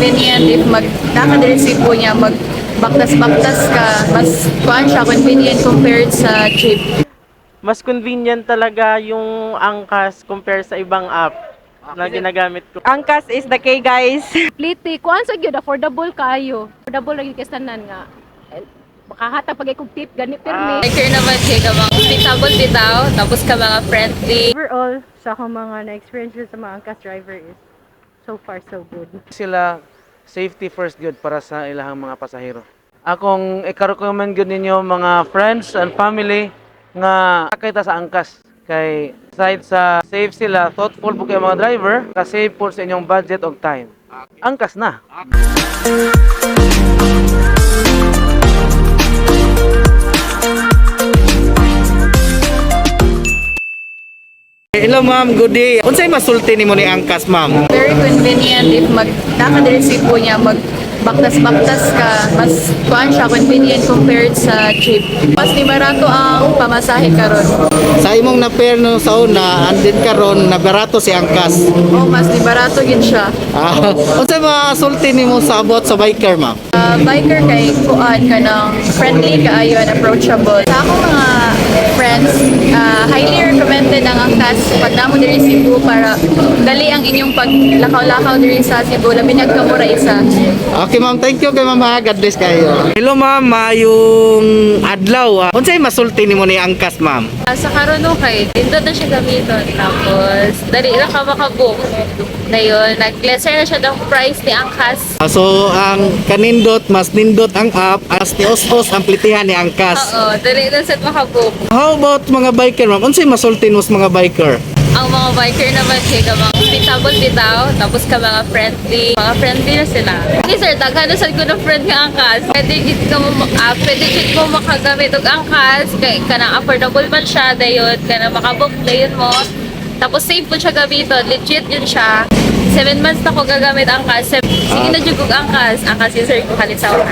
convenient if magkaka-receive po niya, magbaktas-baktas ka, mas kuan siya convenient compared sa jeep. Mas convenient talaga yung Angkas compare sa ibang app na ginagamit ko. Angkas is the key, guys. Pliti, kuan sa gyud affordable kayo. Affordable lagi kasanan nga. Makahatag pag ikog tip gani pirmi. Biker naman siya ka mga hospitable bitaw, tapos ka mga friendly. Overall, sa akong mga na-experience sa mga angkas driver is so far so good. Sila safety first good para sa ilahang mga pasahero. Akong ika-recommend gyud ninyo mga friends and family nga sakay ta sa angkas kay side sa safe sila, thoughtful po kayo mga driver, ka-save po sa inyong budget og time. Angkas na. Hello ma'am, good day. Unsay masulti nimo ni Angkas ma'am? Very convenient if magkaka-receive po niya, magbaktas-baktas ka, mas kuan siya convenient compared sa jeep. Mas di barato ang pamasahe karon. Sa imong na-pair no sa una, andin karon na barato si Angkas. Oh, mas di barato gid siya. Unsay masulti nimo sa abot sa biker ma'am? Biker kay kuan ka ng friendly kaayo and approachable. Sa akong mga friends, highly recommended ang angkas pag namo diri Cebu para dali ang inyong paglakaw-lakaw diri sa Cebu labi nagkamura isa. Okay ma'am, thank you kay ma'am ha. God bless kayo. Hello ma'am, mayong adlaw. Unsay masulti nimo ni Angkas ma'am? Sa karon kay dindot na siya gamiton tapos dali ra ka makabook. Dayon, nag-lesser na siya ng price ni angkas. So ang kanindot mas nindot ang app as ni os ang plitihan ni Angkas. Oo, dali na sa makabook. How about mga biker ma'am? Unsay masulti mo sa mga biker? Ang mga biker naman siya ka mga hospitable bitaw, tapos ka mga friendly na sila. Okay sir, daghan na sa good of friend nga angkas. Pwede gid mo makagamit og angkas, kay kanang affordable man siya dayon, kana makabook dayon mo. Tapos safe po siya gamiton, legit yun siya. 7 months na ko gagamit angkas. Sige na jud og angkas yung sir ko halitsawan.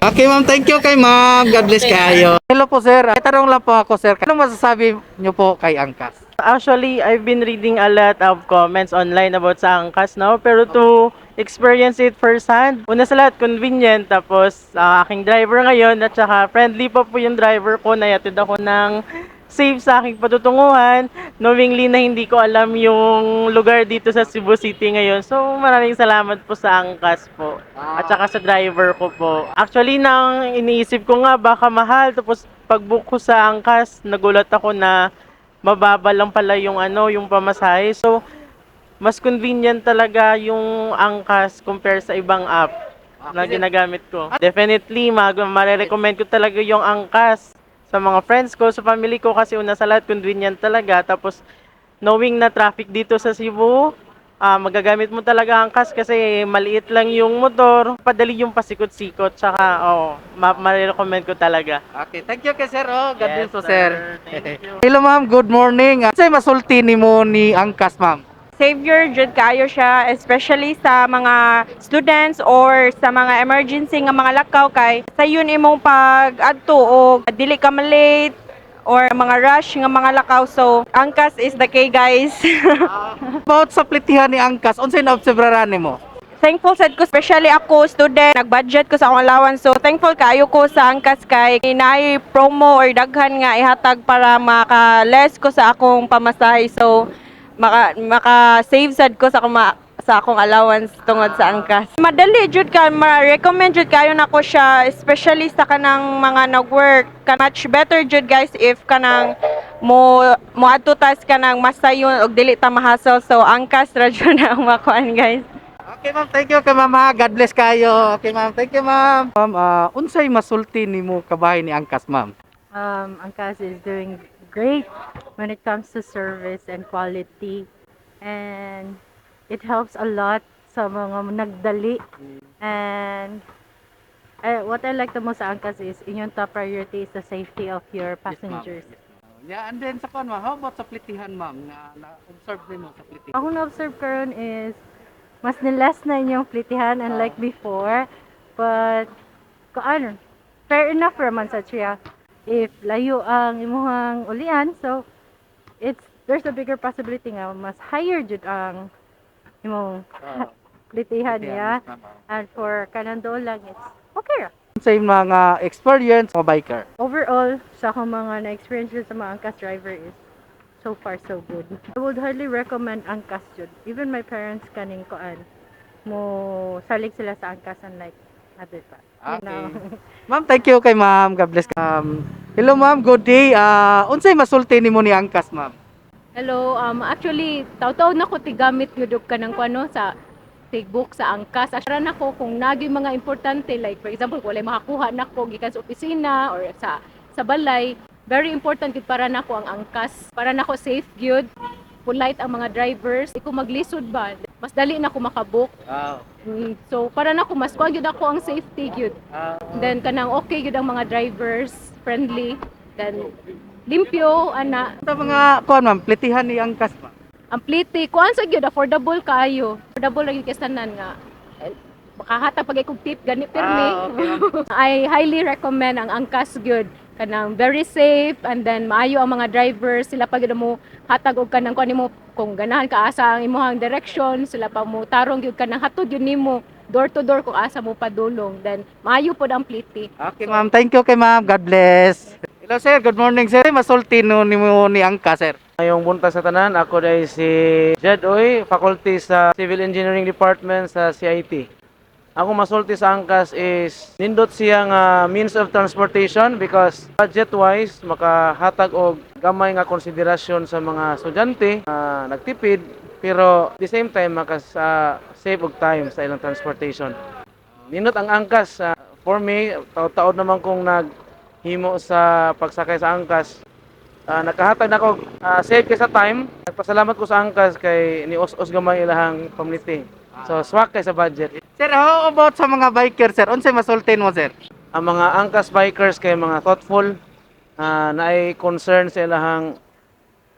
Okay ma'am, thank you kay ma'am. God bless kayo. Hello po sir. Tanong lang po ako sir. Ano masasabi niyo po kay Angkas? Actually, I've been reading a lot of comments online about sa Angkas now, pero to experience it firsthand, una sa lahat, convenient, tapos aking driver ngayon, at saka friendly pa po yung driver ko, nayatid ako ng safe sa aking patutunguhan, knowingly na hindi ko alam yung lugar dito sa Cebu City ngayon. So, maraming salamat po sa Angkas po, at saka sa driver ko po. Actually, nang iniisip ko nga, baka mahal, tapos pag-book ko sa Angkas, nagulat ako na mababa lang pala yung yung pamasahe. So, mas convenient talaga yung Angkas compare sa ibang app na ginagamit ko. Definitely, marirecommend ko talaga yung Angkas sa mga friends ko, sa family ko, kasi una sa lahat, convenient talaga. Tapos, knowing na traffic dito sa Cebu, magagamit mo talaga Angkas kasi maliit lang yung motor, padali yung pasikot-sikot, tsaka marirecommend ko talaga. Okay, thank you kay sir. Oh, God bless Yes, po sir. Thank you. Hello ma'am, good morning. Unsay masulti nimo ni Angkas ma'am? Savior jud kayo siya, especially sa mga students or sa mga emergency nga mga lakaw kay sayon imong pag-adto o dili ka ma-late or mga rush nga mga lakaw. So Angkas is the key, guys. About sa plitihan ni Angkas, unsay naobserbahan nimo? Thankful sad ko, especially ako student, nag-budget ko sa akong allowance. So thankful kayo ko sa Angkas kay naay promo or daghan nga ihatag para maka-less ko sa akong pamasahe. So maka-save sad ko sa akong allowance tungod sa Angkas. Madali jud ka, ma-recommend jud kayo nako siya, especially sa kanang mga nag-work. Much better jud guys if kanang mo advertise kanang masayon og dili ta ma-hassle. So Angkas ra jud na ang makuan guys. Okay ma'am, thank you kay ma'am. Ha. God bless kayo. Okay ma'am, thank you ma'am. Ma'am, unsay masulti nimo kabahin ni Angkas ma'am? Angkas is doing great when it comes to service and quality, and it helps a lot sa mga nagdali. And what I like the most sa Angkas is inyong top priority is the safety of your passengers. Yeah, and then sa ma'am, how about sa plitihan ma'am? Na-observe din mo sa plitihan? Ako na-observe karon is mas nilas na inyong plitihan unlike before, but fair enough raman sa siya. If layo ang imuhang ulian, so there's a bigger possibility nga mas higher jud ang imong plitihan niya. And for kanandolang, it's okay ra. Unsay mga experience mo biker? Overall, sa akong mga na-experience dyan sa mga angkas driver is so far so good. I would highly recommend angkas yun. Even my parents kaning koan mo salig sila sa angkas unlike other pa. You know. Ma'am, thank you kay ma'am. God bless. Hello ma'am, good day. Unsay masulti nimo ni angkas ma'am? Hello, actually, taw-taw na ko tigamit yun ka ng kwano sa tigbook sa angkas. Asara na ko kung nagi mga importante, like for example, kung walay makakuha na ko gikan sa opisina or sa balay, very important gid para nako ang angkas. Para nako safe gyud, polite ang mga drivers. Iko maglisod ba, mas dali na ko makabook. So para nako mas kuha gyud ako ang safety gyud. Then kanang okay gyud ang mga drivers, friendly. Then limpyo ana. Sa mga kuan ma'am, plitihan ni angkas ma'am. Ang pliti kuan sa gyud affordable kaayo. Affordable lagi kastanan nga. Makahatag pag ikog tip gani pirmi. I highly recommend ang angkas gyud. Kanang very safe, and then maayo ang mga drivers, sila pa gyud mo hatag og kanang kuan nimo kung ganahan ka asa ang imong direction, sila pa mo tarong gyud kanang hatod gyud nimo door to door kung asa mo padulong. Then maayo pod ang pliti. Okay ma'am, thank you kay ma'am. God bless. Hello sir, good morning sir. Masulti nimo ni angkas sir. Ngayong buntag sa tanan, ako dahil si Jed Oy, faculty sa Civil Engineering Department sa CIT. Ako masulti sa angkas is nindot siya nga means of transportation because budget-wise makahatag og gamay nga konsiderasyon sa mga estudyante nagtipid pero at the same time save og time sa ilang transportation. Nindot ang angkas for me, taod-taod naman kong naghimo sa pagsakay sa angkas. Nakahatag na ako save kay sa time. Nagpasalamat ko sa angkas kay ni os gamay ilahang community. So swak kay sa budget. Sir, how about sa mga biker sir? Unsay masulti mo sir? Ang mga angkas bikers kay mga thoughtful na ay concern sa ilahang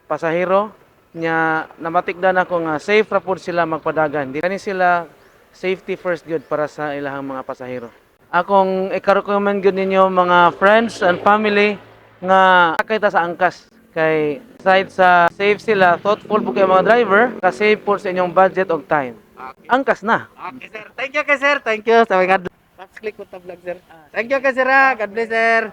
pasahero nya namatikdan ako nga safe ra pud sila magpadagan. Di kani sila safety first good para sa ilahang mga pasahero. Akong ikarecommend gyud ninyo mga friends and family nga sakay ta sa angkas kay aside sa safe sila, thoughtful po kay mga driver, ka-save po sa inyong budget og time. Angkas na. Okay sir, thank you kay sir. Thank you sa mga. Let's click ko ta vlog sir. Thank you kay sir. God bless sir.